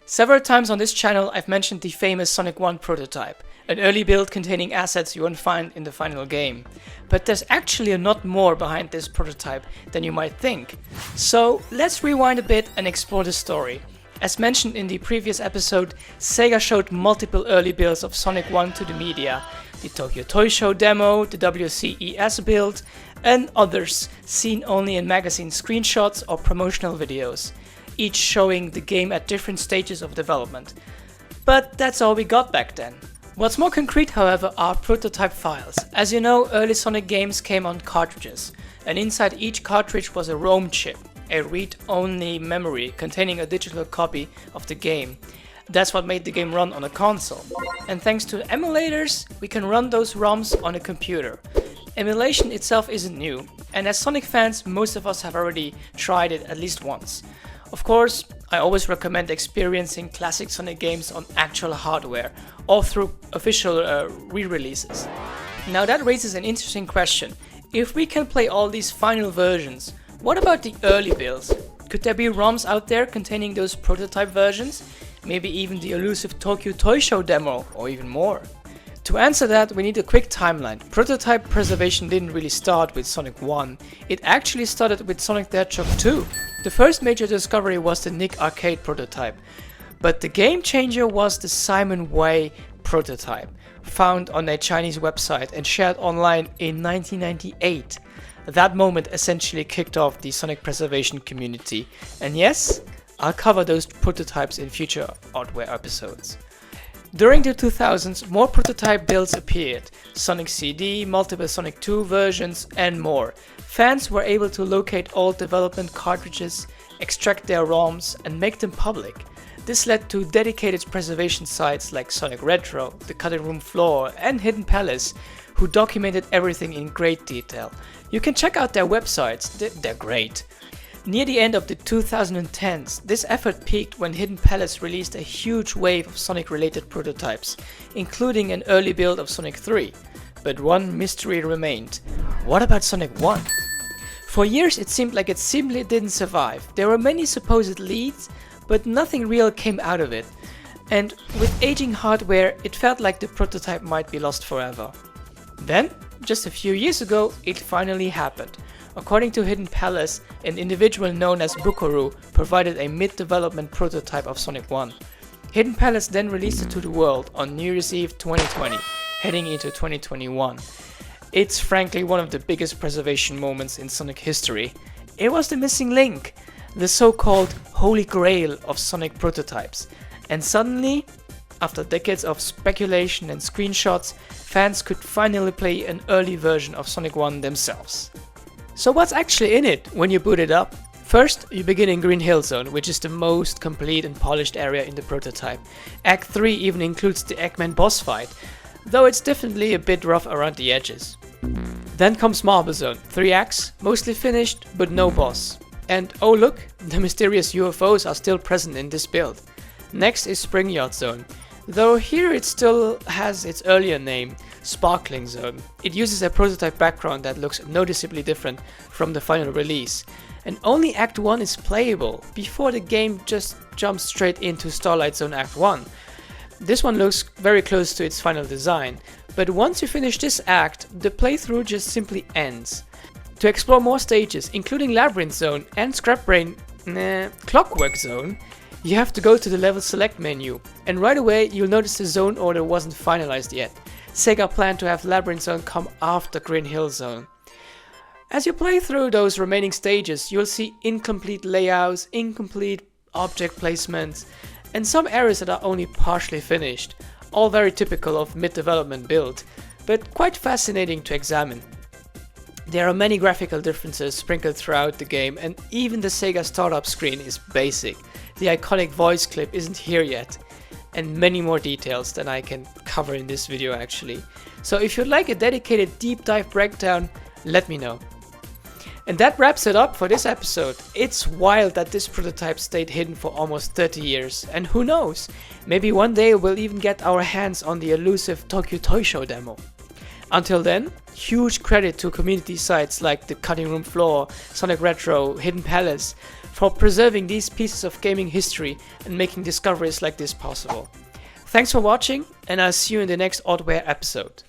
Several times on this channel I've mentioned the famous Sonic 1 prototype, an early build containing assets you won't find in the final game. But there's actually a lot more behind this prototype than you might think. So let's rewind a bit and explore the story. As mentioned in the previous episode, Sega showed multiple early builds of Sonic 1 to the media. The Tokyo Toy Show demo, the WCES build, and others seen only in magazine screenshots or promotional videos, each showing the game at different stages of development. But that's all we got back then. What's more concrete, however, are prototype files. As you know, early Sonic games came on cartridges, and inside each cartridge was a ROM chip, a read-only memory containing a digital copy of the game. That's what made the game run on a console. And thanks to emulators, we can run those ROMs on a computer. Emulation itself isn't new, and as Sonic fans, most of us have already tried it at least once. Of course, I always recommend experiencing classic Sonic games on actual hardware, or through official re-releases. Now that raises an interesting question. If we can play all these final versions, what about the early builds? Could there be ROMs out there containing those prototype versions? Maybe even the elusive Tokyo Toy Show demo, or even more? To answer that, we need a quick timeline. Prototype preservation didn't really start with Sonic 1, it actually started with Sonic the Hedgehog 2. The first major discovery was the Nick Arcade prototype, but the game changer was the Simon Way prototype, found on a Chinese website and shared online in 1998. That moment essentially kicked off the Sonic preservation community, and yes, I'll cover those prototypes in future Oddware episodes. During the 2000s, more prototype builds appeared, Sonic CD, multiple Sonic 2 versions, and more. Fans were able to locate old development cartridges, extract their ROMs, and make them public. This led to dedicated preservation sites like Sonic Retro, the Cutting Room Floor, and Hidden Palace, who documented everything in great detail. You can check out their websites, they're great. Near the end of the 2010s, this effort peaked when Hidden Palace released a huge wave of Sonic-related prototypes, including an early build of Sonic 3. But one mystery remained. What about Sonic 1? For years it seemed like it simply didn't survive. There were many supposed leads, but nothing real came out of it. And with aging hardware, it felt like the prototype might be lost forever. Then, just a few years ago, it finally happened. According to Hidden Palace, an individual known as Bukoru provided a mid-development prototype of Sonic 1. Hidden Palace then released it to the world on New Year's Eve 2020, heading into 2021. It's frankly one of the biggest preservation moments in Sonic history. It was the missing link, the so-called holy grail of Sonic prototypes. And suddenly, after decades of speculation and screenshots, fans could finally play an early version of Sonic 1 themselves. So what's actually in it when you boot it up? First, you begin in Green Hill Zone, which is the most complete and polished area in the prototype. Act 3 even includes the Eggman boss fight, though it's definitely a bit rough around the edges. Then comes Marble Zone, 3 acts, mostly finished, but no boss. And oh look, the mysterious UFOs are still present in this build. Next is Spring Yacht Zone, though here it still has its earlier name, Sparkling Zone. It uses a prototype background that looks noticeably different from the final release. And only Act 1 is playable, before the game just jumps straight into Starlight Zone Act 1. This one looks very close to its final design, but once you finish this act, the playthrough just simply ends. To explore more stages, including Labyrinth Zone and Clockwork Zone, you have to go to the level select menu, and right away you'll notice the zone order wasn't finalized yet. Sega planned to have Labyrinth Zone come after Green Hill Zone. As you play through those remaining stages, you'll see incomplete layouts, incomplete object placements, and some areas that are only partially finished, all very typical of mid-development build, but quite fascinating to examine. There are many graphical differences sprinkled throughout the game, and even the Sega startup screen is basic. The iconic voice clip isn't here yet, and many more details than I can cover in this video actually. So if you'd like a dedicated deep dive breakdown, let me know. And that wraps it up for this episode. It's wild that this prototype stayed hidden for almost 30 years, and who knows, maybe one day we'll even get our hands on the elusive Tokyo Toy Show demo. Until then, huge credit to community sites like the Cutting Room Floor, Sonic Retro, Hidden Palace for preserving these pieces of gaming history and making discoveries like this possible. Thanks for watching, and I'll see you in the next Oddware episode.